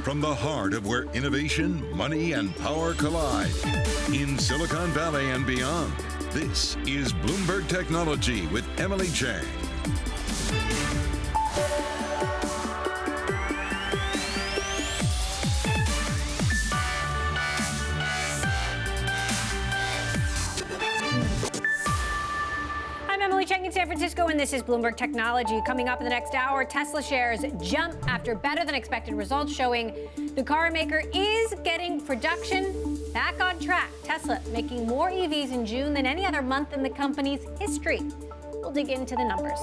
from the heart of where innovation, money, and power collide. In Silicon Valley and beyond, this is Bloomberg Technology with Emily Chang. Checking San Francisco, and this is Bloomberg Technology. Coming up in the next hour, Tesla shares jump after better than expected results showing the car maker is getting production back on track. Tesla making more EVs in June than any other month in the company's history. We'll dig into the numbers.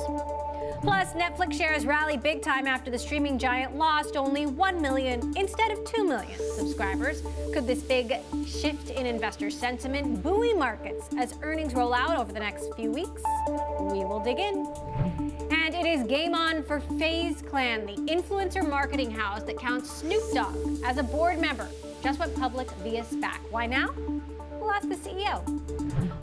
Plus, Netflix shares rally big time after the streaming giant lost only 1 million instead of 2 million subscribers. Could this big shift in investor sentiment buoy markets as earnings roll out over the next few weeks? We will dig in. And it is game on for FaZe Clan, the influencer marketing house that counts Snoop Dogg as a board member. Just went public via SPAC. Why now? We'll ask the CEO.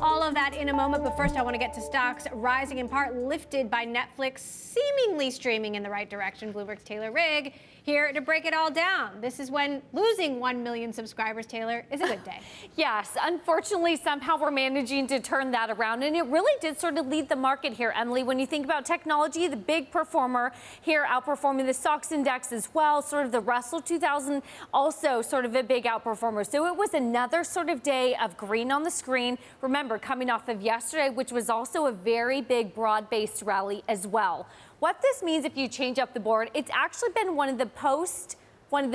All of that in a moment, but first I want to get to stocks rising in part lifted by Netflix seemingly streaming in the right direction. Bloomberg's Taylor Rigg here to break it all down. This is when losing 1 million subscribers, Taylor, is a good day. Yes, unfortunately, somehow we're managing to turn that around, and it really did sort of lead the market here, Emily. When you think about technology, the big performer here outperforming the stocks index as well, sort of the Russell 2000 also sort of a big outperformer. So it was another sort of day of green on the screen. Remember, coming off of yesterday, which was also a very big broad-based rally as well. What this means if you change up the board, it's actually been one of the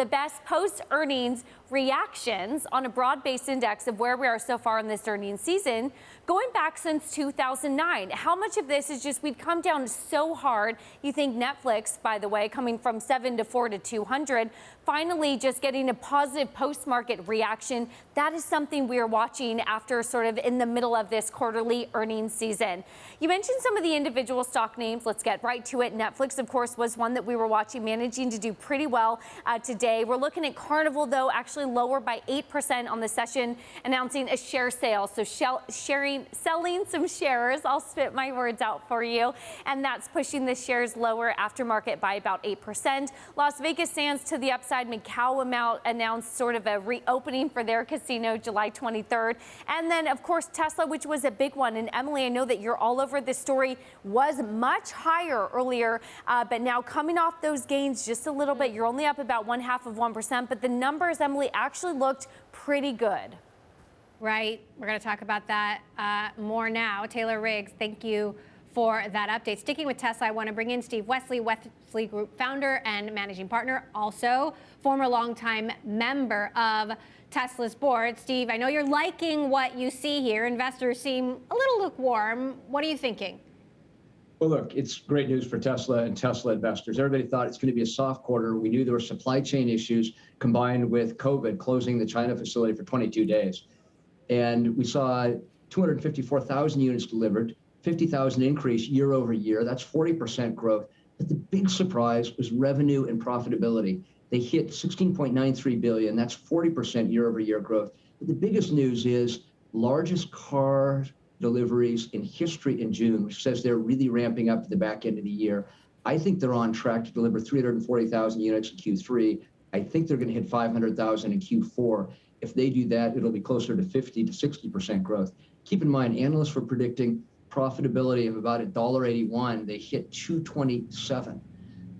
best post-earnings reactions on a broad-based index of where we are so far in this earnings season, going back since 2009. How much of this is just we've come down so hard? You think Netflix, by the way, coming from 7 to 4 to 200, finally just getting a positive post-market reaction. That is something we are watching after sort of in the middle of this quarterly earnings season. You mentioned some of the individual stock names. Let's get right to it. Netflix, of course, was one that we were watching, managing to do pretty well today. We're looking at Carnival, though, actually lower by 8% on the session, announcing a share sale. So selling some shares. I'll spit my words out for you. And that's pushing the shares lower after market by about 8%. Las Vegas Sands to the upside. Macau announced sort of a reopening for their casino July 23rd. And then, of course, Tesla, which was a big one. And Emily, I know that you're all over this story, was much higher earlier, but now coming off those gains just a little bit. You're only up about 0.5%, but the numbers, Emily, actually looked pretty good. Right. We're going to talk about that more now. Taylor Riggs, thank you for that update. Sticking with Tesla, I want to bring in Steve Wesley, Wesley Group founder and managing partner, also former longtime member of Tesla's board. Steve, I know you're liking what you see here. Investors seem a little lukewarm. What are you thinking? Well, look, it's great news for Tesla and Tesla investors. Everybody thought it's going to be a soft quarter. We knew there were supply chain issues combined with COVID closing the China facility for 22 days. And we saw 254,000 units delivered, 50,000 increase year over year. That's 40% growth. But the big surprise was revenue and profitability. They hit $16.93 billion. That's 40% year over year growth. But the biggest news is largest car deliveries in history in June, which says they're really ramping up to the back end of the year. I think they're on track to deliver 340,000 units in Q3. I think they're going to hit 500,000 in Q4. If they do that, it'll be closer to 50 to 60% growth. Keep in mind, analysts were predicting profitability of about $1.81. They hit $2.27.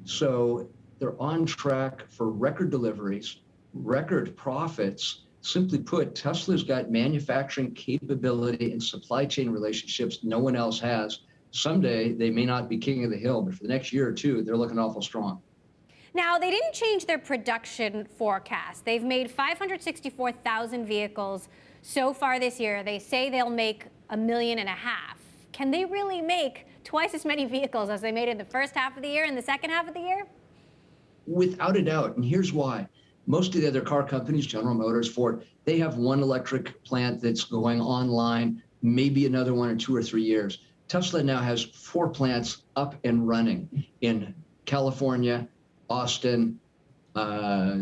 So they're on track for record deliveries, record profits. Simply put, Tesla's got manufacturing capability and supply chain relationships no one else has. Someday they may not be king of the hill, but for the next year or two, they're looking awful strong. Now, they didn't change their production forecast. They've made 564,000 vehicles so far this year. They say they'll make 1.5 million. Can they really make twice as many vehicles as they made in the first half of the year and the second half of the year? Without a doubt, and here's why. Most of the other car companies, General Motors, Ford, they have one electric plant that's going online, maybe another one in 2 or 3 years. Tesla now has 4 plants up and running in California, Austin,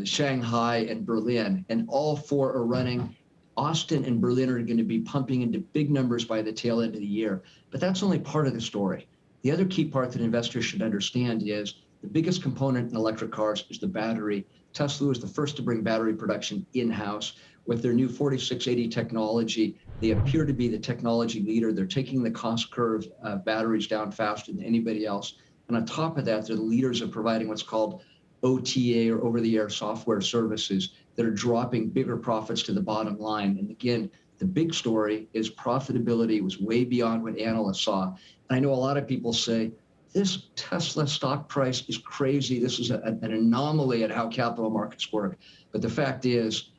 Shanghai, and Berlin, and all 4 are running. Austin and Berlin are going to be pumping into big numbers by the tail end of the year. But that's only part of the story. The other key part that investors should understand is the biggest component in electric cars is the battery. Tesla was the first to bring battery production in-house. With their new 4680 technology, they appear to be the technology leader. They're taking the cost curve of batteries down faster than anybody else. And on top of that, they're the leaders of providing what's called OTA, or over-the-air software services, that are dropping bigger profits to the bottom line. And again, the big story is profitability was way beyond what analysts saw. And I know a lot of people say, this Tesla stock price is crazy. This is an anomaly at how capital markets work. But the fact is,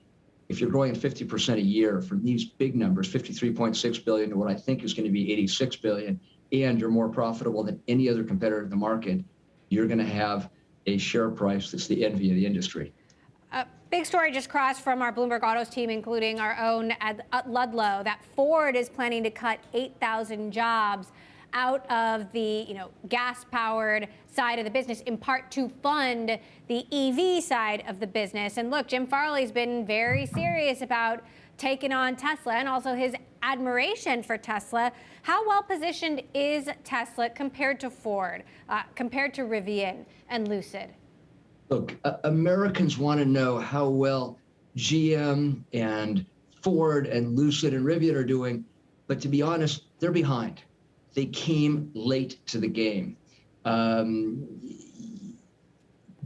if you're growing 50% a year from these big numbers, 53.6 billion to what I think is going to be 86 billion, and you're more profitable than any other competitor in the market, you're going to have a share price that's the envy of the industry. Big story just crossed from our Bloomberg Autos team, including our own Ludlow, that Ford is planning to cut 8,000 jobs out of the gas-powered side of the business, in part to fund the EV side of the business. And look, Jim Farley's been very serious about taking on Tesla and also his admiration for Tesla. How well positioned is Tesla compared to Ford, compared to Rivian and Lucid? Look, Americans want to know how well GM and Ford and Lucid and Rivian are doing, but to be honest, they're behind. They came late to the game.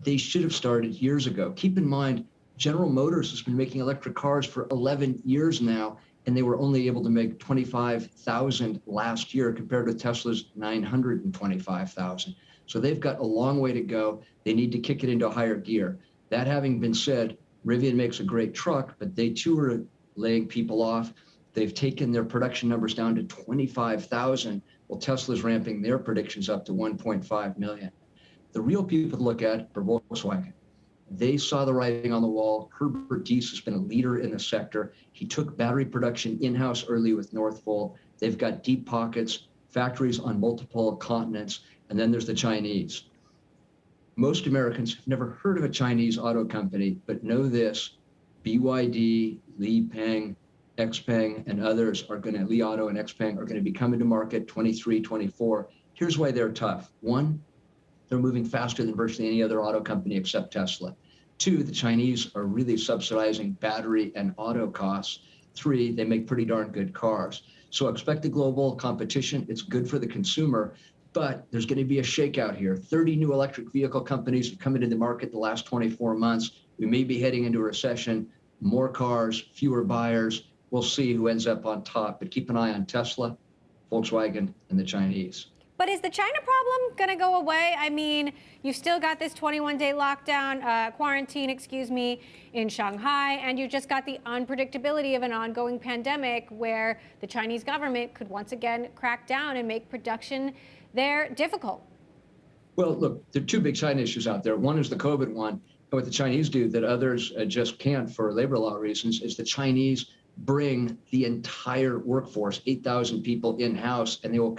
They should have started years ago. Keep in mind, General Motors has been making electric cars for 11 years now, and they were only able to make 25,000 last year compared to Tesla's 925,000. So they've got a long way to go. They need to kick it into a higher gear. That having been said, Rivian makes a great truck, but they too are laying people off. They've taken their production numbers down to 25,000, while Tesla's ramping their predictions up to 1.5 million. The real people to look at are Volkswagen. They saw the writing on the wall. Herbert Diess has been a leader in the sector. He took battery production in-house early with Northvolt. They've got deep pockets, factories on multiple continents, and then there's the Chinese. Most Americans have never heard of a Chinese auto company, but know this: BYD, Li Peng, XPeng, and others are going to, Li Auto and XPeng are going to be coming to market 23, 24. Here's why they're tough. One, they're moving faster than virtually any other auto company except Tesla. Two, the Chinese are really subsidizing battery and auto costs. Three, they make pretty darn good cars. So expect a global competition. It's good for the consumer, but there's going to be a shakeout here. 30 new electric vehicle companies have come into the market the last 24 months. We may be heading into a recession. More cars, fewer buyers. We'll see who ends up on top, but keep an eye on Tesla, Volkswagen, and the Chinese. But is the China problem going to go away? I mean, you've still got this 21-day lockdown, quarantine, in Shanghai, and you've just got the unpredictability of an ongoing pandemic where the Chinese government could once again crack down and make production there difficult. Well, look, there are two big China issues out there. One is the COVID one, and what the Chinese do that others just can't for labor law reasons is the Chinese bring the entire workforce, 8,000 people in-house, and they will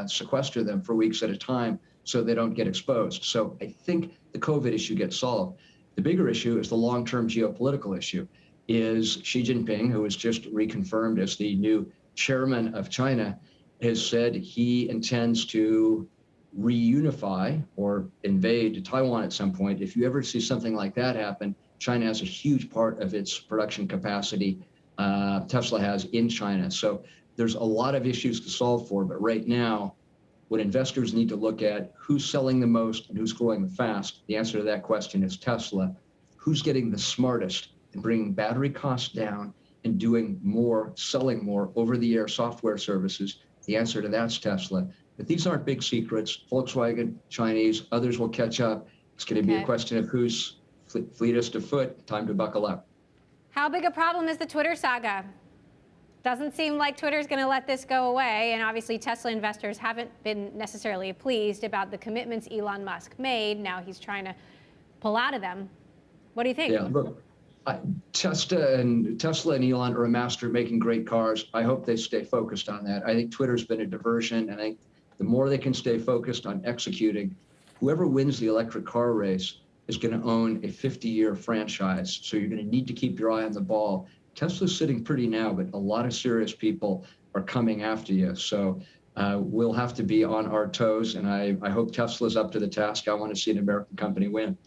sequester them for weeks at a time so they don't get exposed. So I think the COVID issue gets solved. The bigger issue is the long-term geopolitical issue. Is Xi Jinping, who was just reconfirmed as the new chairman of China, has said he intends to reunify or invade Taiwan at some point. If you ever see something like that happen, China has a huge part of its production capacity Tesla has in China. So there's a lot of issues to solve for, but right now, what investors need to look at, who's selling the most and who's growing the fast, the answer to that question is Tesla. Who's getting the smartest in bringing battery costs down and doing more, selling more over-the-air software services? The answer to that's Tesla. But these aren't big secrets. Volkswagen, Chinese, others will catch up. It's going to be a question of who's fleetest of foot. Time to buckle up. How big a problem is the Twitter saga? Doesn't seem like Twitter's going to let this go away, and obviously Tesla investors haven't been necessarily pleased about the commitments Elon Musk made. Now he's trying to pull out of them. What do you think? Yeah, look, Tesla and Elon are a master at making great cars. I hope they stay focused on that. I think Twitter's been a diversion, and I think the more they can stay focused on executing, whoever wins the electric car race is going to own a 50-year franchise. So you're going to need to keep your eye on the ball. Tesla's sitting pretty now, but a lot of serious people are coming after you. So we'll have to be on our toes, and I hope Tesla's up to the task. I want to see an American company win.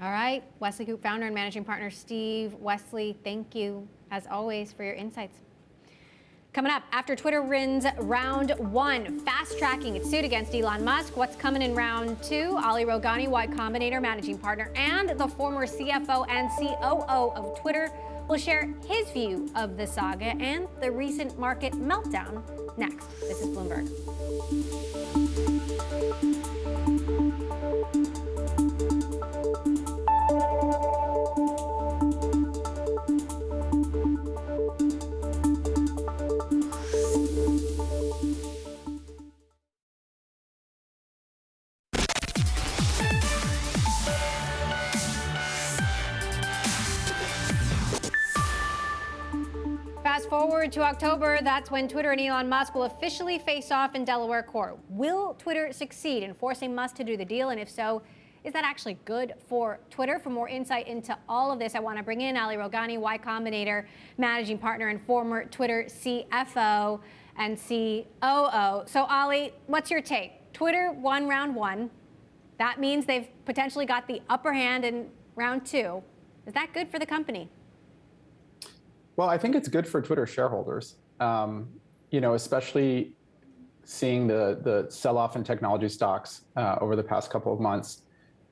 All right, Wesley Group founder and managing partner Steve Wesley, thank you as always for your insights. Coming up, after Twitter wins round one, fast-tracking its suit against Elon Musk. What's coming in round two? Ali Rogani, Y Combinator managing partner, and the former CFO and COO of Twitter will share his view of the saga and the recent market meltdown next. This is Bloomberg. Fast forward to October, that's when Twitter and Elon Musk will officially face off in Delaware court. Will Twitter succeed in forcing Musk to do the deal? And if so, is that actually good for Twitter? For more insight into all of this, I want to bring in Ali Rogani, Y Combinator managing partner and former Twitter CFO and COO. So Ali, what's your take? Twitter won round one. That means they've potentially got the upper hand in round two. Is that good for the company? Well, I think it's good for Twitter shareholders, especially seeing the sell-off in technology stocks over the past couple of months.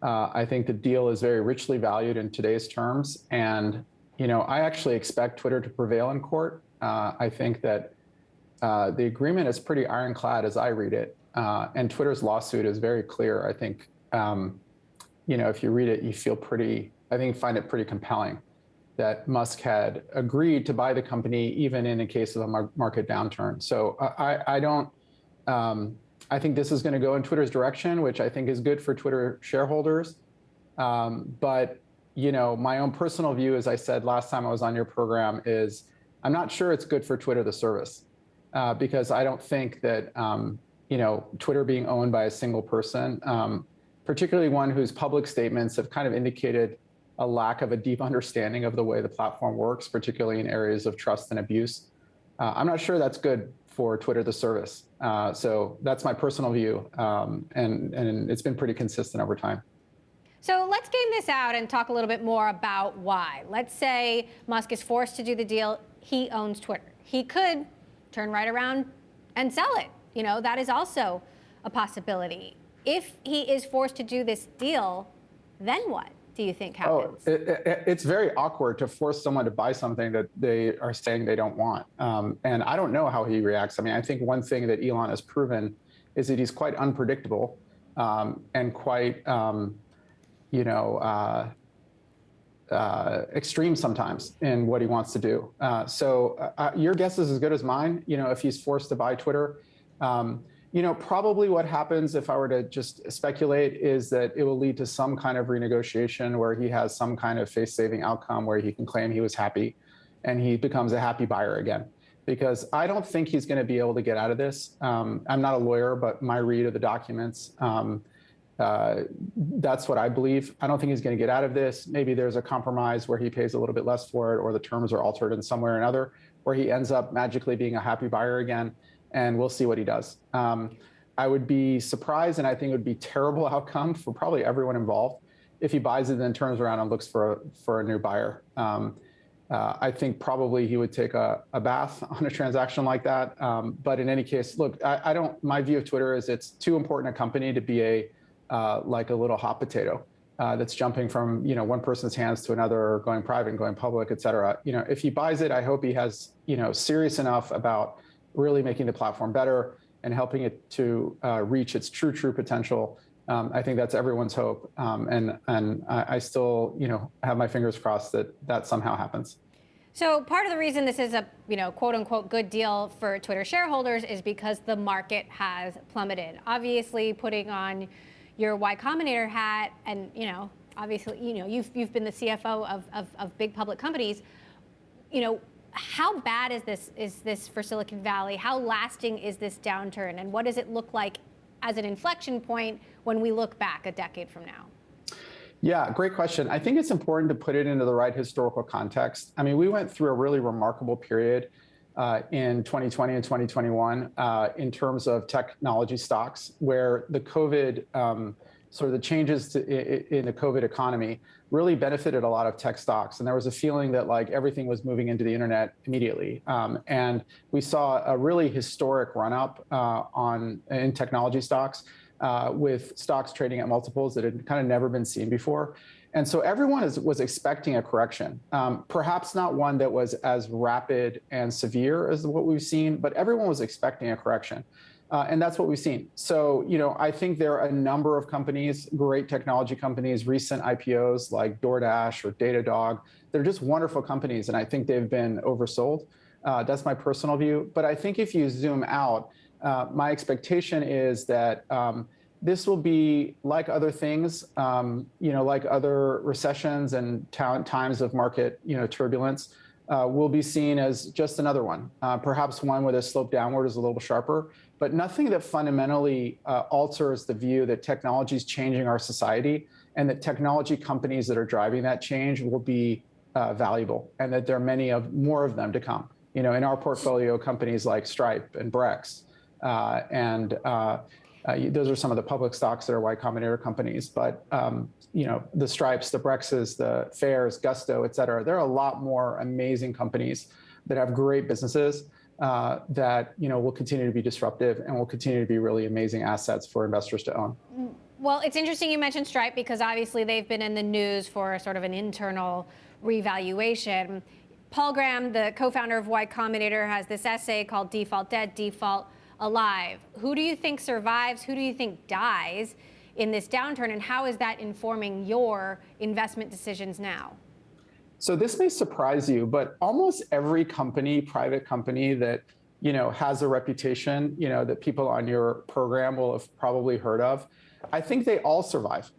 I think the deal is very richly valued in today's terms. And, I actually expect Twitter to prevail in court. I think that the agreement is pretty ironclad as I read it. And Twitter's lawsuit is very clear. I think, if you read it, you find it pretty compelling that Musk had agreed to buy the company even in a case of a market downturn. So I think this is going to go in Twitter's direction, which I think is good for Twitter shareholders. But my own personal view, as I said last time I was on your program, is I'm not sure it's good for Twitter, the service, because I don't think that Twitter being owned by a single person, particularly one whose public statements have kind of indicated a lack of a deep understanding of the way the platform works, particularly in areas of trust and abuse. I'm not sure that's good for Twitter, the service. So that's my personal view, and it's been pretty consistent over time. So let's game this out and talk a little bit more about why. Let's say Musk is forced to do the deal. He owns Twitter. He could turn right around and sell it. That is also a possibility. If he is forced to do this deal, then what do you think happens? It's very awkward to force someone to buy something that they are saying they don't want. And I don't know how he reacts. I mean, I think one thing that Elon has proven is that he's quite unpredictable and quite, extreme sometimes in what he wants to do. So your guess is as good as mine. If he's forced to buy Twitter, probably what happens, if I were to just speculate, is that it will lead to some kind of renegotiation where he has some kind of face-saving outcome where he can claim he was happy and he becomes a happy buyer again. Because I don't think he's going to be able to get out of this. I'm not a lawyer, but my read of the documents, that's what I believe. I don't think he's going to get out of this. Maybe there's a compromise where he pays a little bit less for it, or the terms are altered in some way or another, where he ends up magically being a happy buyer again. And we'll see what he does. I would be surprised, and I think it would be a terrible outcome for probably everyone involved if he buys it and then turns around and looks for a new buyer. I think probably he would take a bath on a transaction like that. But in any case, look, my view of Twitter is it's too important a company to be like a little hot potato that's jumping from one person's hands to another, or going private and going public, et cetera. If he buys it, I hope he has serious enough about really making the platform better and helping it to reach its true potential. I think that's everyone's hope. And I still, have my fingers crossed that somehow happens. So part of the reason this is a, quote unquote, good deal for Twitter shareholders is because the market has plummeted. Obviously, putting on your Y Combinator hat, and, obviously, you've been the CFO of big public companies. How bad is this for Silicon Valley? How lasting is this downturn? And what does it look like as an inflection point when we look back a decade from now? Yeah, great question. I think it's important to put it into the right historical context. I mean, we went through a really remarkable period in 2020 and 2021 in terms of technology stocks, where the COVID sort of the changes in the COVID economy really benefited a lot of tech stocks. And there was a feeling that like everything was moving into the internet immediately. And we saw a really historic run up in technology stocks with stocks trading at multiples that had kind of never been seen before. And so everyone was expecting a correction, perhaps not one that was as rapid and severe as what we've seen, but everyone was expecting a correction. And that's what we've seen. So, I think there are a number of companies, great technology companies, recent IPOs like DoorDash or Datadog. They're just wonderful companies, and I think they've been oversold. That's my personal view. But I think if you zoom out, my expectation is that this will be like other things, like other recessions and times of market, turbulence, will be seen as just another one. Perhaps one where the slope downward is a little sharper, but nothing that fundamentally alters the view that technology is changing our society and that technology companies that are driving that change will be valuable, and that there are more of them to come. In our portfolio, companies like Stripe and Brex, those are some of the public stocks that are Y Combinator companies. But the Stripes, the Brexes, the Fairs, Gusto, et cetera, there are a lot more amazing companies that have great businesses that will continue to be disruptive and will continue to be really amazing assets for investors to own. Well, it's interesting you mentioned Stripe because obviously they've been in the news for sort of an internal revaluation. Paul Graham, the co-founder of Y Combinator, has this essay called Default Dead, Default Alive. Who do you think survives? Who do you think dies in this downturn? And how is that informing your investment decisions now? So this may surprise you, but almost every company, private company that has a reputation, that people on your program will have probably heard of, I think they all survive.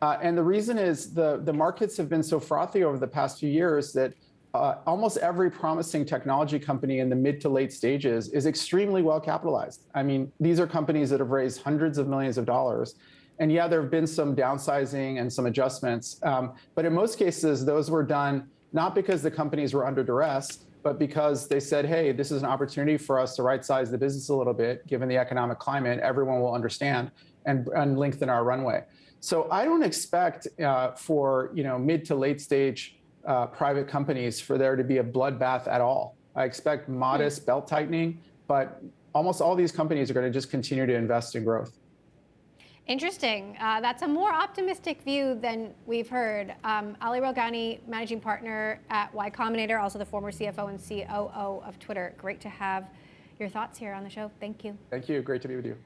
And the reason is the markets have been so frothy over the past few years that almost every promising technology company in the mid to late stages is extremely well capitalized. I mean, these are companies that have raised hundreds of millions of dollars. And yeah, there have been some downsizing and some adjustments. But in most cases, those were done not because the companies were under duress, but because they said, hey, this is an opportunity for us to right-size the business a little bit. Given the economic climate, everyone will understand and lengthen our runway. So I don't expect for mid to late stage private companies for there to be a bloodbath at all. I expect modest belt tightening, but almost all these companies are going to just continue to invest in growth. Interesting. That's a more optimistic view than we've heard. Ali Rogani, managing partner at Y Combinator, also the former CFO and COO of Twitter. Great to have your thoughts here on the show. Thank you. Thank you. Great to be with you.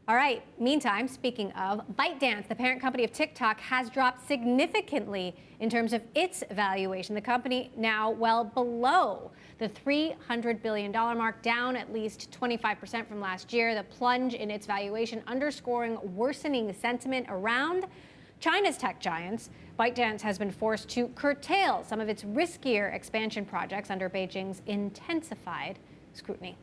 All right. Meantime, speaking of, ByteDance, the parent company of TikTok, has dropped significantly in terms of its valuation. The company now well below the $300 billion mark, down at least 25% from last year. The plunge in its valuation underscoring worsening sentiment around China's tech giants. ByteDance has been forced to curtail some of its riskier expansion projects under Beijing's intensified scrutiny.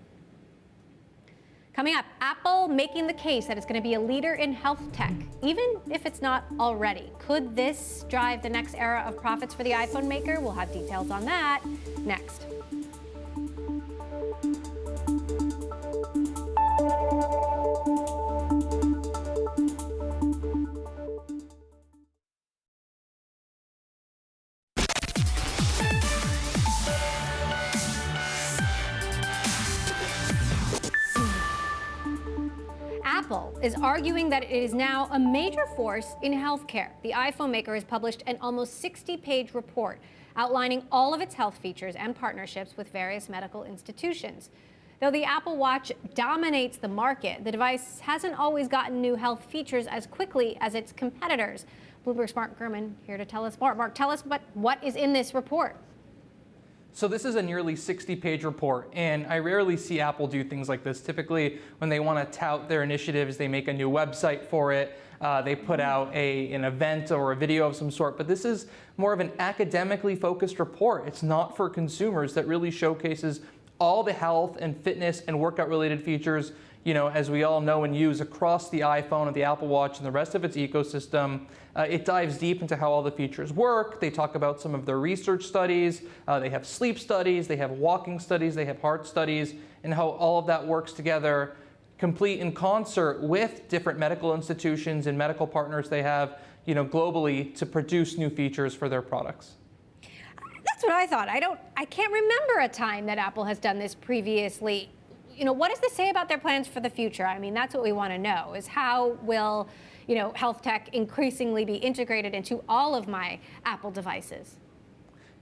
Coming up, Apple making the case that it's going to be a leader in health tech, even if it's not already. Could this drive the next era of profits for the iPhone maker? We'll have details on that next. Apple is arguing that it is now a major force in healthcare. The iPhone maker has published an almost 60-page report outlining all of its health features and partnerships with various medical institutions. Though the Apple Watch dominates the market, the device hasn't always gotten new health features as quickly as its competitors. Bloomberg's Mark Gurman here to tell us more. Mark, tell us what is in this report. So this is a nearly 60-page report, and I rarely see Apple do things like this. Typically, when they want to tout their initiatives, they make a new website for it. They put out an event or a video of some sort. But this is more of an academically focused report. It's not for consumers, that really showcases all the health and fitness and workout-related features, as we all know and use across the iPhone and the Apple Watch and the rest of its ecosystem. It dives deep into how all the features work. They talk about some of their research studies. They have sleep studies. They have walking studies. They have heart studies, and how all of that works together complete in concert with different medical institutions and medical partners they have, globally to produce new features for their products. That's what I thought. I can't remember a time that Apple has done this previously. What does this say about their plans for the future? I mean, that's what we want to know, is how will, health tech increasingly be integrated into all of my Apple devices?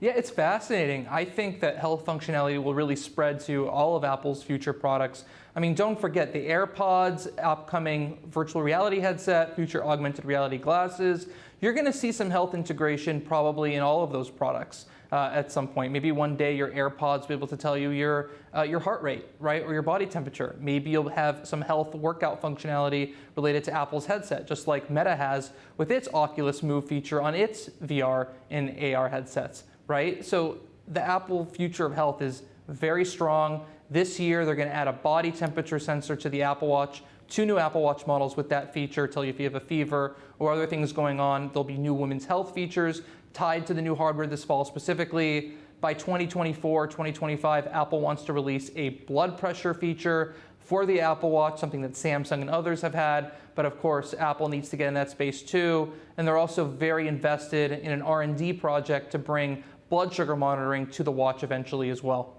Yeah, it's fascinating. I think that health functionality will really spread to all of Apple's future products. I mean, don't forget the AirPods, upcoming virtual reality headset, future augmented reality glasses. You're going to see some health integration probably in all of those products at some point. Maybe one day your AirPods will be able to tell you your heart rate, right, or your body temperature. Maybe you'll have some health workout functionality related to Apple's headset, just like Meta has with its Oculus Move feature on its VR and AR headsets. Right? So the Apple future of health is very strong. This year, they're going to add a body temperature sensor to the Apple Watch, 2 new Apple Watch models with that feature, tell you if you have a fever or other things going on. There'll be new women's health features tied to the new hardware this fall specifically. By 2024, 2025, Apple wants to release a blood pressure feature for the Apple Watch, something that Samsung and others have had. But of course, Apple needs to get in that space too. And they're also very invested in an R&D project to bring blood sugar monitoring to the watch eventually as well.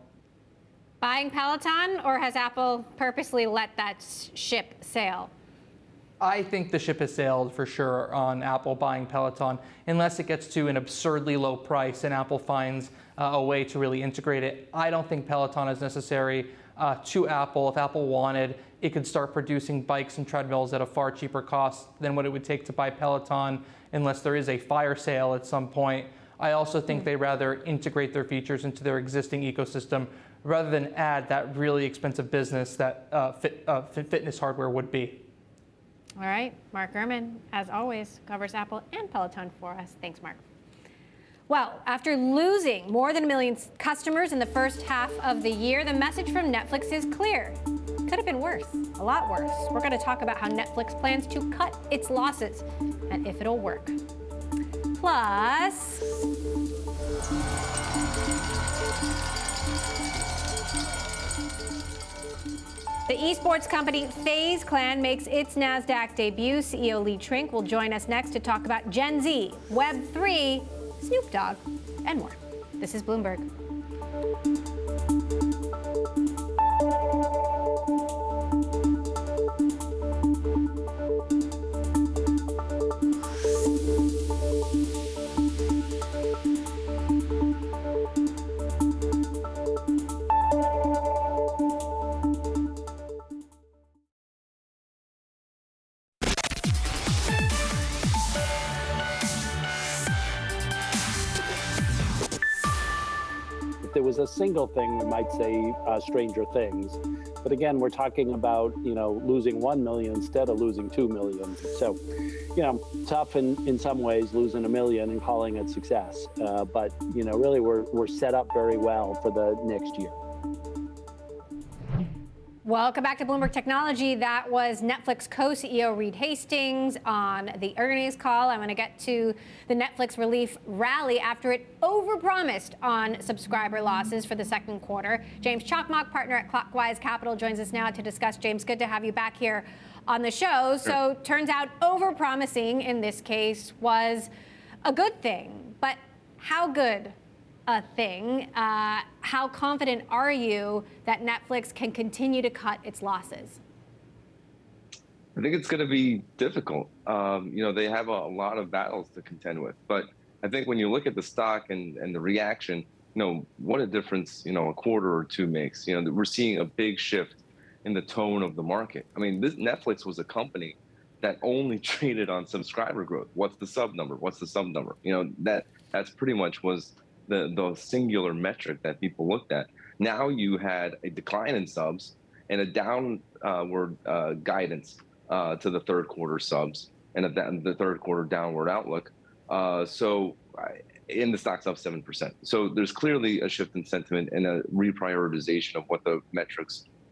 Buying Peloton, or has Apple purposely let that ship sail? I think the ship has sailed for sure on Apple buying Peloton, unless it gets to an absurdly low price and Apple finds a way to really integrate it. I don't think Peloton is necessary to Apple. If Apple wanted, it could start producing bikes and treadmills at a far cheaper cost than what it would take to buy Peloton, unless there is a fire sale at some point. I also think they rather integrate their features into their existing ecosystem rather than add that really expensive business that fitness hardware would be. All right, Mark Gurman, as always, covers Apple and Peloton for us. Thanks, Mark. Well, after losing more than 1 million customers in the first half of the year, the message from Netflix is clear. Could have been worse, a lot worse. We're going to talk about how Netflix plans to cut its losses and if it'll work. Plus, the esports company FaZe Clan makes its NASDAQ debut. CEO Lee Trink will join us next to talk about Gen Z, Web3, Snoop Dogg, and more. This is Bloomberg. If there was a single thing, we might say stranger things. But again, we're talking about, losing 1 million instead of losing 2 million. So, tough in some ways, losing 1 million and calling it success. But, really, we're set up very well for the next year. Welcome back to Bloomberg Technology. That was Netflix co-CEO Reed Hastings on the earnings call. I'm going to get to the Netflix relief rally after it overpromised on subscriber losses for the second quarter. James Chakmak, partner at Clockwise Capital, joins us now to discuss. James, good to have you back here on the show. So turns out overpromising in this case was a good thing. But how good a thing? How confident are you that Netflix can continue to cut its losses? I think it's going to be difficult. They have a lot of battles to contend with. But I think when you look at the stock and the reaction, what a difference, a quarter or two makes. We're seeing a big shift in the tone of the market. I mean, Netflix was a company that only traded on subscriber growth. What's the sub number? What's the sub number? That's pretty much was the singular metric that people looked at. Now you had a decline in subs and a downward guidance to the third quarter subs and the third quarter downward outlook. In the stock's up 7%. So there's clearly a shift in sentiment and a reprioritization of what the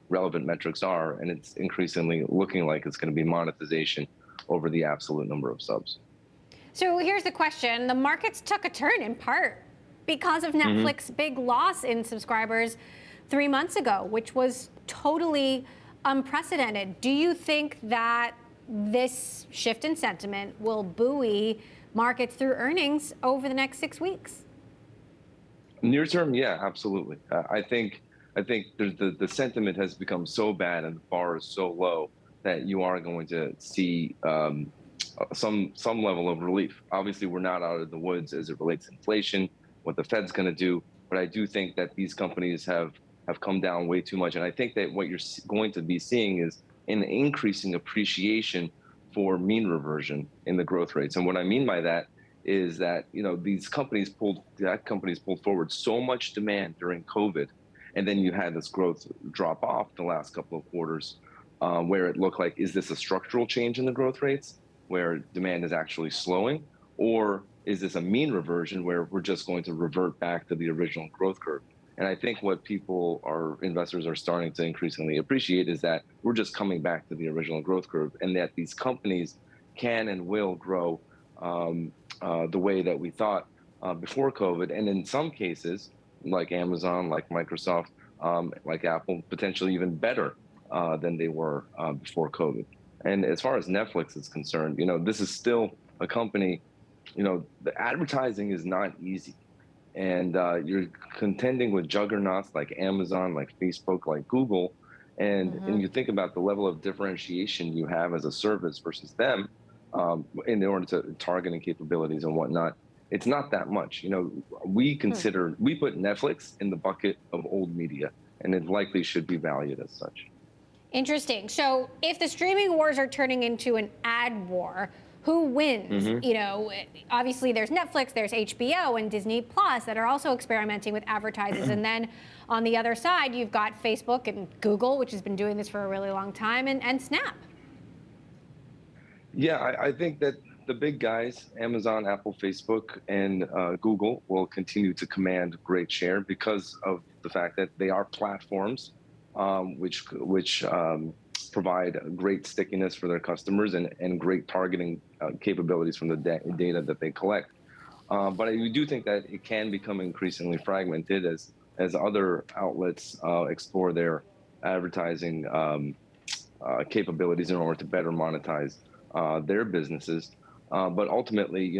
relevant metrics are. And it's increasingly looking like it's going to be monetization over the absolute number of subs. So here's the question. The markets took a turn in part because of Netflix's big loss in subscribers 3 months ago, which was totally unprecedented. Do you think that this shift in sentiment will buoy markets through earnings over the next 6 weeks? Near term, yeah, absolutely. I think there's the sentiment has become so bad and the bar is so low that you are going to see some level of relief. Obviously, we're not out of the woods as it relates to inflation, what the Fed's going to do, but I do think that these companies have come down way too much, and I think that what you're going to be seeing is an increasing appreciation for mean reversion in the growth rates. And what I mean by that is that these companies pulled forward so much demand during COVID, and then you had this growth drop off the last couple of quarters, where it looked like, is this a structural change in the growth rates where demand is actually slowing, or is this a mean reversion where we're just going to revert back to the original growth curve? And I think what investors are starting to increasingly appreciate is that we're just coming back to the original growth curve, and that these companies can and will grow the way that we thought before COVID. And in some cases, like Amazon, like Microsoft, like Apple, potentially even better than they were before COVID. And as far as Netflix is concerned, this is still a company, the advertising is not easy. And you're contending with juggernauts like Amazon, like Facebook, like Google. And you think about the level of differentiation you have as a service versus them in order to targeting capabilities and whatnot. It's not that much. We put Netflix in the bucket of old media, and it likely should be valued as such. Interesting. So if the streaming wars are turning into an ad war, who wins? Obviously there's Netflix, there's HBO and Disney Plus that are also experimenting with advertisers. And then on the other side, you've got Facebook and Google, which has been doing this for a really long time, and Snap. Yeah, I think that the big guys, Amazon, Apple, Facebook, and Google, will continue to command great share because of the fact that they are platforms which provide great stickiness for their customers and great targeting capabilities from the data that they collect. But I do think that it can become increasingly fragmented as other outlets explore their advertising capabilities in order to better monetize their businesses. But ultimately,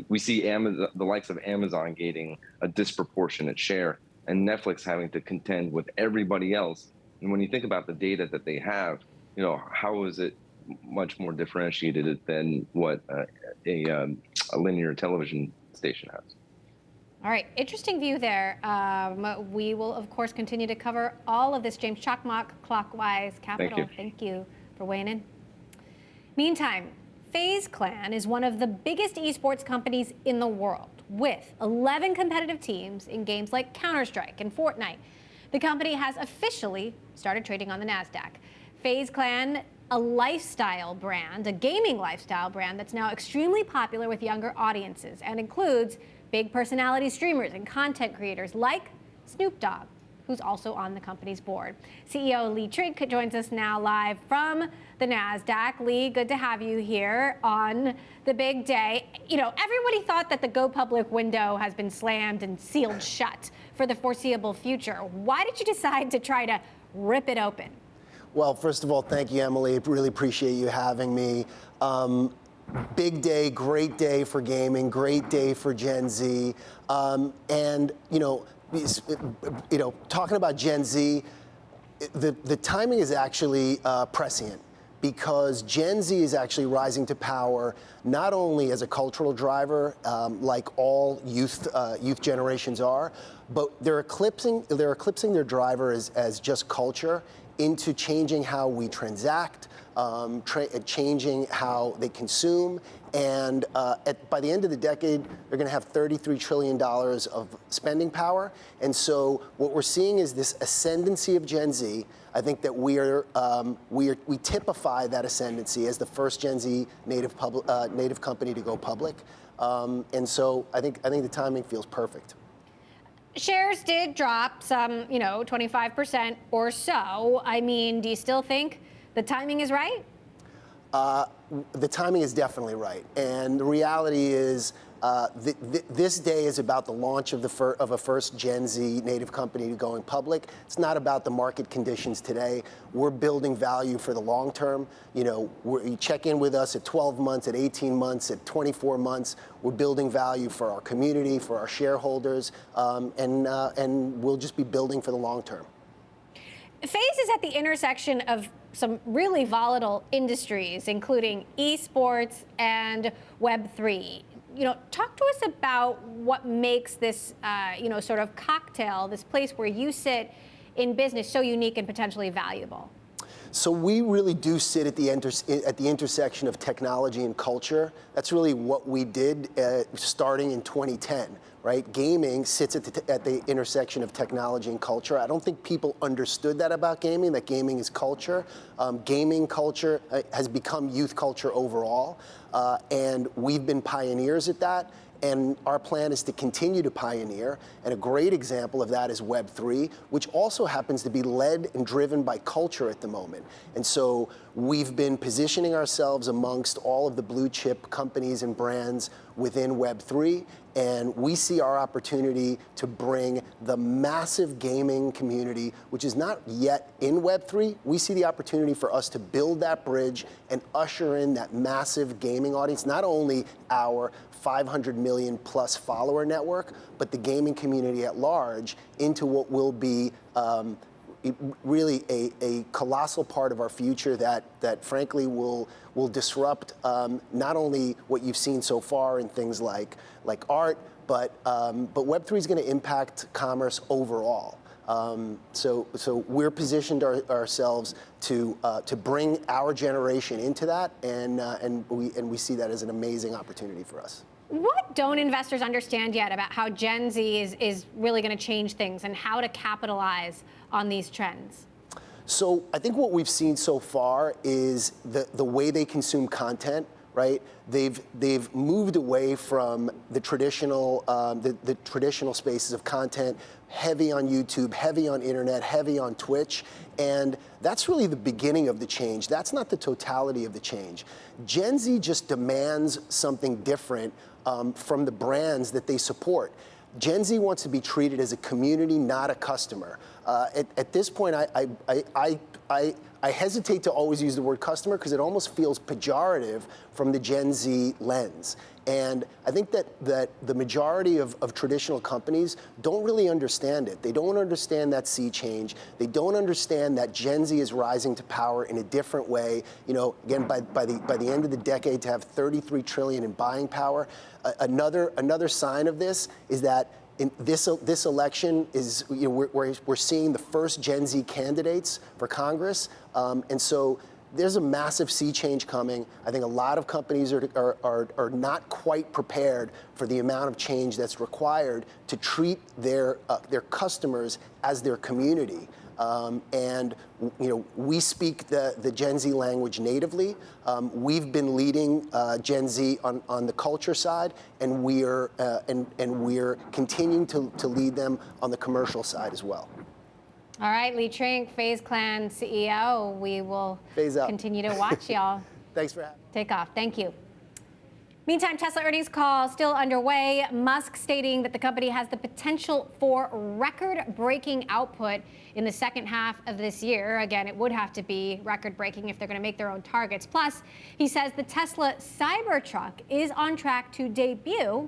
we see Amazon, the likes of Amazon gaining a disproportionate share, and Netflix having to contend with everybody else. And when you think about the data that they have, how is it much more differentiated than what a linear television station has? All right, interesting view there. We will, of course, continue to cover all of this. James Chakmak, Clockwise Capital. Thank you for weighing in. Meantime, FaZe Clan is one of the biggest esports companies in the world, with 11 competitive teams in games like Counter-Strike and Fortnite. The company has officially started trading on the NASDAQ. FaZe Clan, a lifestyle brand, a gaming lifestyle brand that's now extremely popular with younger audiences and includes big personality streamers and content creators like Snoop Dogg, who's also on the company's board. CEO Lee Trink joins us now live from the NASDAQ. Lee, good to have you here on the big day. Everybody thought that the go public window has been slammed and sealed shut for the foreseeable future. Why did you decide to try to rip it open? Well, first of all, thank you, Emily. Really appreciate you having me. Big day, great day for gaming, great day for Gen Z. And talking about Gen Z, the timing is actually prescient, because Gen Z is actually rising to power not only as a cultural driver, like all youth generations are, but they're eclipsing their driver as just culture into changing how we transact, changing how they consume. And by the end of the decade, they're going to have $33 trillion of spending power. And so what we're seeing is this ascendancy of Gen Z. I think that we typify that ascendancy as the first Gen Z native company to go public. And so I think the timing feels perfect. Shares did drop some, 25% or so. I mean, do you still think the timing is right? the timing is definitely right. And the reality is this day is about the launch of a first Gen Z native company going public. It's not about the market conditions today. We're building value for the long term. You know, you check in with us at 12 months, at 18 months, at 24 months. We're building value for our community, for our shareholders, and we'll just be building for the long term. FaZe is at the intersection of some really volatile industries, including esports and Web3. You know, talk to us about what makes this, sort of cocktail, this place where you sit in business, so unique and potentially valuable. So we really do sit at the intersection of technology and culture. That's really what we did starting in 2010, right? Gaming sits at the intersection of technology and culture. I don't think people understood that about gaming, that gaming is culture. Gaming culture has become youth culture overall, and we've been pioneers at that. And our plan is to continue to pioneer. And a great example of that is Web3, which also happens to be led and driven by culture at the moment. And so we've been positioning ourselves amongst all of the blue chip companies and brands within Web3. And we see our opportunity to bring the massive gaming community, which is not yet in Web3. We see the opportunity for us to build that bridge and usher in that massive gaming audience, not only our 500 million plus follower network, but the gaming community at large, into what will be really a colossal part of our future that frankly will disrupt not only what you've seen so far in things like art, but Web3 is going to impact commerce overall. So we're positioned ourselves to bring our generation into that, and we see that as an amazing opportunity for us. What don't investors understand yet about how Gen Z is really going to change things and how to capitalize on these trends? So I think what we've seen so far is the way they consume content, right? They've moved away from the traditional spaces of content, heavy on YouTube, heavy on internet, heavy on Twitch, and that's really the beginning of the change. That's not the totality of the change. Gen Z just demands something different from the brands that they support. Gen Z wants to be treated as a community, not a customer. At this point, I hesitate to always use the word customer because it almost feels pejorative from the Gen Z lens. And I think that the majority of traditional companies don't really understand it. They don't understand that sea change. They don't understand that Gen Z is rising to power in a different way. You know, again, by the end of the decade, to have 33 trillion in buying power. Another sign of this is that in this election is, you know, we're seeing the first Gen Z candidates for Congress, and so there's a massive sea change coming. I think a lot of companies are not quite prepared for the amount of change that's required to treat their customers as their community. And you know, we speak the Gen Z language natively. We've been leading Gen Z on the culture side, and we're continuing to lead them on the commercial side as well. All right, Lee Trink, FaZe Clan CEO. We will continue to watch y'all. Thanks for having me. Take off. Thank you. Meantime, Tesla earnings call still underway. Musk stating that the company has the potential for record-breaking output in the second half of this year. Again, it would have to be record-breaking if they're going to make their own targets. Plus, he says the Tesla Cybertruck is on track to debut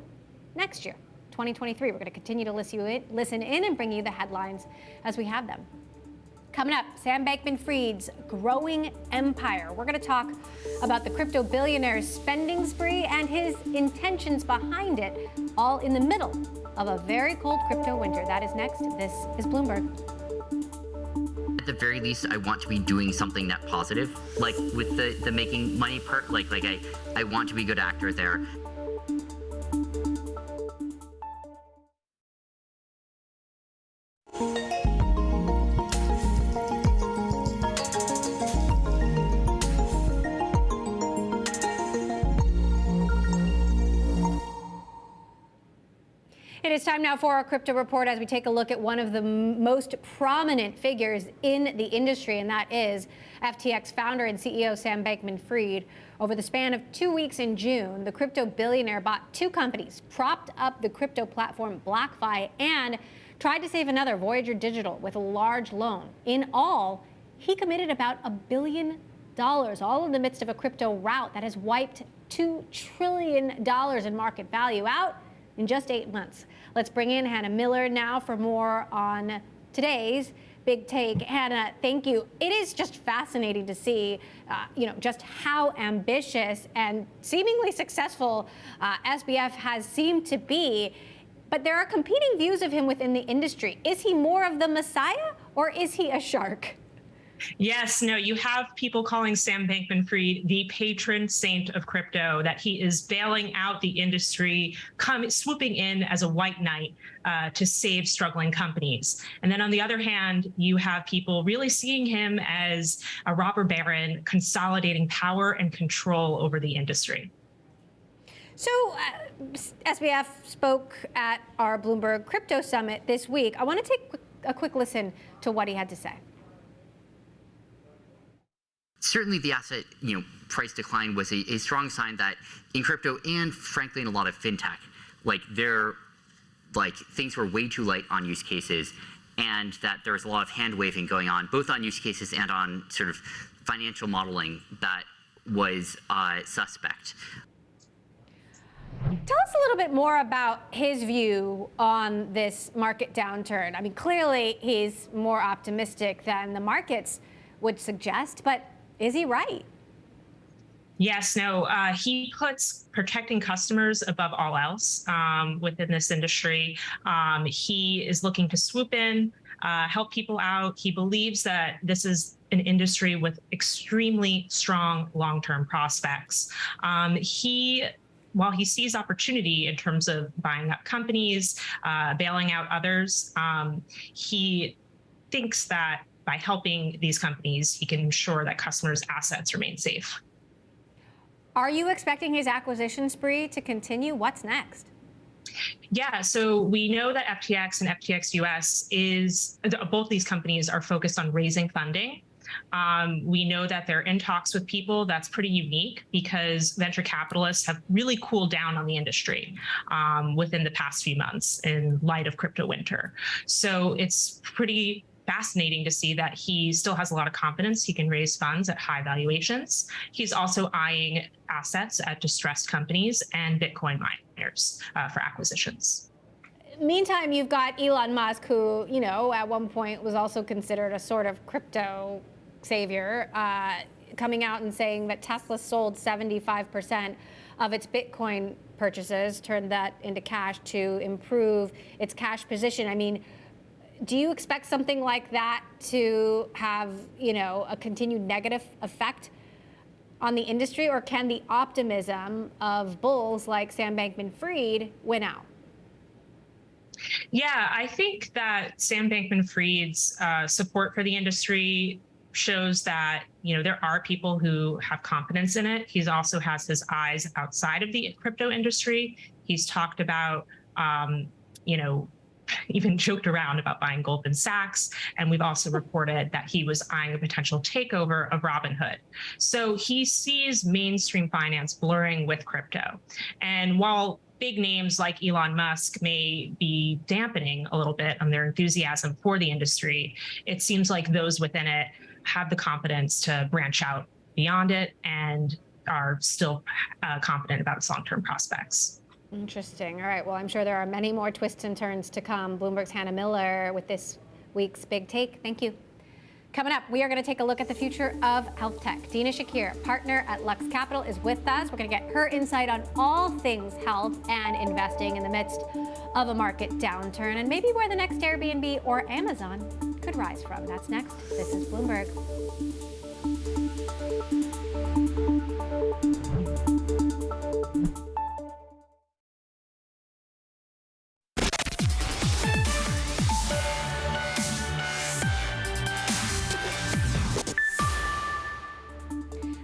next year, 2023. We're going to continue to listen in and bring you the headlines as we have them. Coming up, Sam Bankman-Fried's growing empire. We're going to talk about the crypto billionaire's spending spree and his intentions behind it, all in the middle of a very cold crypto winter. That is next. This is Bloomberg. At the very least, I want to be doing something net positive, like with the making money part. I want to be a good actor there. It is time now for our crypto report as we take a look at one of the most prominent figures in the industry, and that is FTX founder and CEO Sam Bankman-Fried. Over the span of 2 weeks in June, the crypto billionaire bought two companies, propped up the crypto platform BlockFi, and tried to save another, Voyager Digital, with a large loan. In all, he committed about $1 billion, all in the midst of a crypto rout that has wiped $2 trillion in market value out in just 8 months. Let's bring in Hannah Miller now for more on today's big take. Hannah, thank you. It is just fascinating to see, just how ambitious and seemingly successful SBF has seemed to be. But there are competing views of him within the industry. Is he more of the Messiah or is he a shark? Yes, no, you have people calling Sam Bankman-Fried the patron saint of crypto, that he is bailing out the industry, swooping in as a white knight to save struggling companies. And then on the other hand, you have people really seeing him as a robber baron, consolidating power and control over the industry. So SBF spoke at our Bloomberg Crypto Summit this week. I want to take a quick listen to what he had to say. Certainly the asset, price decline was a strong sign that in crypto and frankly in a lot of fintech, things were way too light on use cases, and that there was a lot of hand waving going on, both on use cases and on sort of financial modeling that was suspect. Tell us a little bit more about his view on this market downturn. I mean, clearly he's more optimistic than the markets would suggest, but is he right? Yes, no, he puts protecting customers above all else within this industry. He is looking to swoop in, help people out. He believes that this is an industry with extremely strong long-term prospects. While he sees opportunity in terms of buying up companies, bailing out others, he thinks that by helping these companies, he can ensure that customers' assets remain safe. Are you expecting his acquisition spree to continue? What's next? Yeah, so we know that FTX and FTX US both these companies are focused on raising funding. We know that they're in talks with people. That's pretty unique because venture capitalists have really cooled down on the industry within the past few months in light of crypto winter. So it's pretty fascinating to see that he still has a lot of confidence. He can raise funds at high valuations. He's also eyeing assets at distressed companies and Bitcoin miners for acquisitions. Meantime, you've got Elon Musk, who, at one point was also considered a sort of crypto savior, coming out and saying that Tesla sold 75% of its Bitcoin purchases, turned that into cash to improve its cash position. I mean, do you expect something like that to have, a continued negative effect on the industry, or can the optimism of bulls like Sam Bankman-Fried win out? Yeah, I think that Sam Bankman-Fried's support for the industry shows that, there are people who have confidence in it. He also has his eyes outside of the crypto industry. He's talked about, even joked around about buying Goldman Sachs. And we've also reported that he was eyeing a potential takeover of Robinhood. So he sees mainstream finance blurring with crypto. And while big names like Elon Musk may be dampening a little bit on their enthusiasm for the industry, it seems like those within it have the confidence to branch out beyond it and are still confident about its long-term prospects. Interesting. All right. Well, I'm sure there are many more twists and turns to come. Bloomberg's Hannah Miller with this week's Big Take. Thank you. Coming up, we are going to take a look at the future of health tech. Dina Shakir, partner at Lux Capital, is with us. We're going to get her insight on all things health and investing in the midst of a market downturn, and maybe where the next Airbnb or Amazon could rise from. That's next. This is Bloomberg.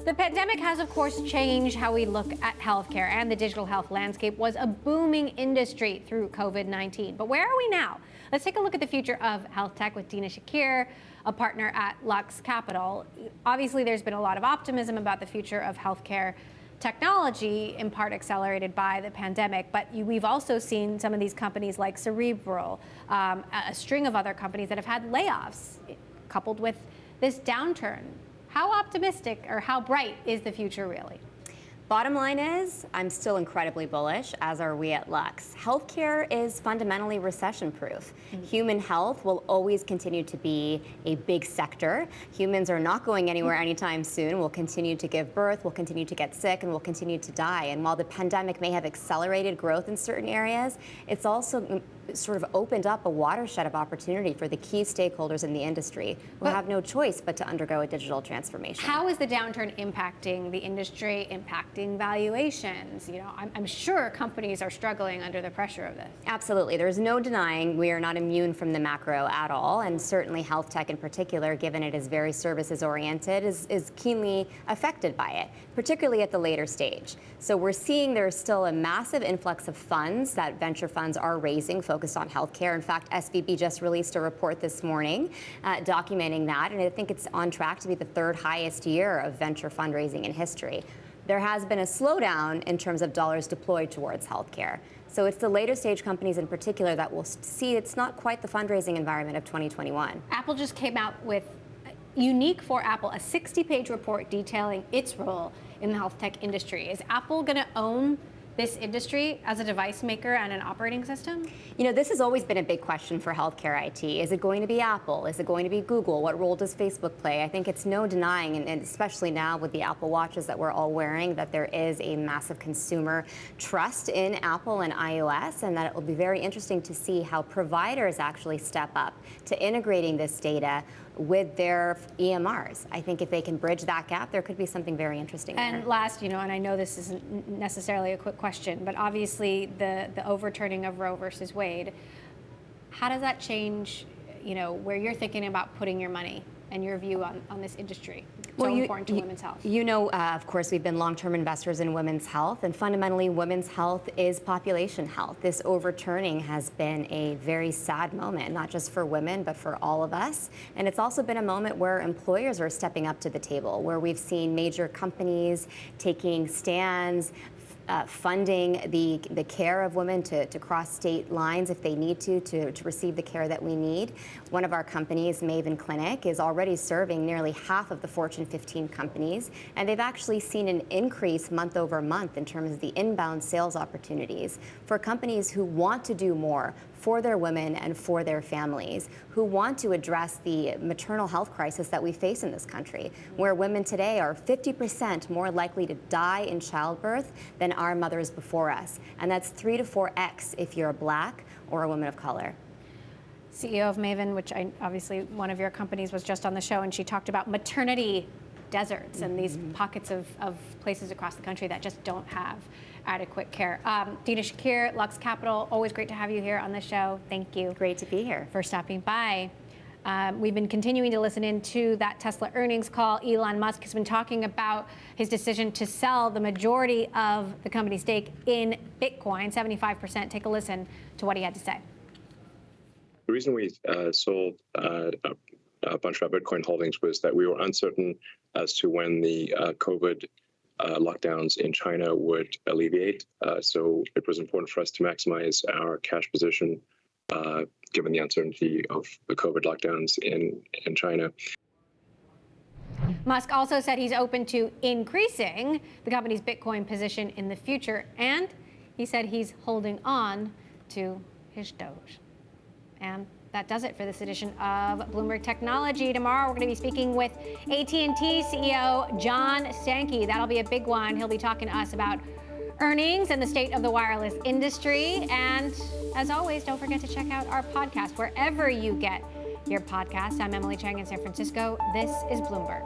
The pandemic has, of course, changed how we look at healthcare, and the digital health landscape was a booming industry through COVID-19. But where are we now? Let's take a look at the future of health tech with Dina Shakir, a partner at Lux Capital. Obviously, there's been a lot of optimism about the future of healthcare technology, in part accelerated by the pandemic. But we've also seen some of these companies like Cerebral, a string of other companies that have had layoffs, coupled with this downturn. How optimistic or how bright is the future really? Bottom line is, I'm still incredibly bullish, as are we at Lux. Healthcare is fundamentally recession-proof. Human health will always continue to be a big sector. Humans are not going anywhere anytime soon. We'll continue to give birth, we'll continue to get sick, and we'll continue to die. And while the pandemic may have accelerated growth in certain areas, it's also sort of opened up a watershed of opportunity for the key stakeholders in the industry who have no choice but to undergo a digital transformation. How is the downturn impacting the industry, impacting valuations? You know, I'm sure companies are struggling under the pressure of this. Absolutely. There's no denying we are not immune from the macro at all, and certainly health tech in particular, given it is very services oriented, is keenly affected by it, particularly at the later stage. So we're seeing there's still a massive influx of funds that venture funds are raising focused on healthcare. In fact, SVB just released a report this morning documenting that, and I think it's on track to be the third highest year of venture fundraising in history. There has been a slowdown in terms of dollars deployed towards healthcare. So it's the later stage companies in particular that will see it's not quite the fundraising environment of 2021. Apple just came out with, unique for Apple, a 60-page report detailing its role in the health tech industry. Is Apple going to own this industry as a device maker and an operating system? You know, this has always been a big question for healthcare IT. Is it going to be Apple? Is it going to be Google? What role does Facebook play? I think it's no denying, and especially now with the Apple Watches that we're all wearing, that there is a massive consumer trust in Apple and iOS, and that it will be very interesting to see how providers actually step up to integrating this data with their EMRs. I think if they can bridge that gap, there could be something very interesting there. And last, you know, and I know this isn't necessarily a quick question, but obviously the overturning of Roe versus Wade, how does that change, you know, where you're thinking about putting your money and your view on this industry? So important to women's health. You know, of course, we've been long-term investors in women's health, and fundamentally, women's health is population health. This overturning has been a very sad moment, not just for women, but for all of us. And it's also been a moment where employers are stepping up to the table, where we've seen major companies taking stands, funding the care of women to cross state lines if they need to receive the care that we need. One of our companies, Maven Clinic, is already serving nearly half of the Fortune 15 companies, and they've actually seen an increase month over month in terms of the inbound sales opportunities for companies who want to do more for their women and for their families, who want to address the maternal health crisis that we face in this country, where women today are 50% more likely to die in childbirth than our mothers before us. And that's 3 to 4x if you're a Black or a woman of color. CEO of Maven, which obviously one of your companies was just on the show, and she talked about maternity deserts and these pockets of places across the country that just don't have adequate care. Dina Shakir, Lux Capital, always great to have you here on the show. Thank you. Great to be here. For stopping by. We've been continuing to listen into that Tesla earnings call. Elon Musk has been talking about his decision to sell the majority of the company's stake in Bitcoin, 75%. Take a listen to what he had to say. The reason we sold a bunch of our Bitcoin holdings was that we were uncertain as to when the COVID lockdowns in China would alleviate. So it was important for us to maximize our cash position given the uncertainty of the COVID lockdowns in China. Musk also said he's open to increasing the company's Bitcoin position in the future, and he said he's holding on to his Doge. And that does it for this edition of Bloomberg Technology. Tomorrow, we're going to be speaking with AT&T CEO John Sankey. That'll be a big one. He'll be talking to us about earnings and the state of the wireless industry. And as always, don't forget to check out our podcast wherever you get your podcast. I'm Emily Chang in San Francisco. This is Bloomberg.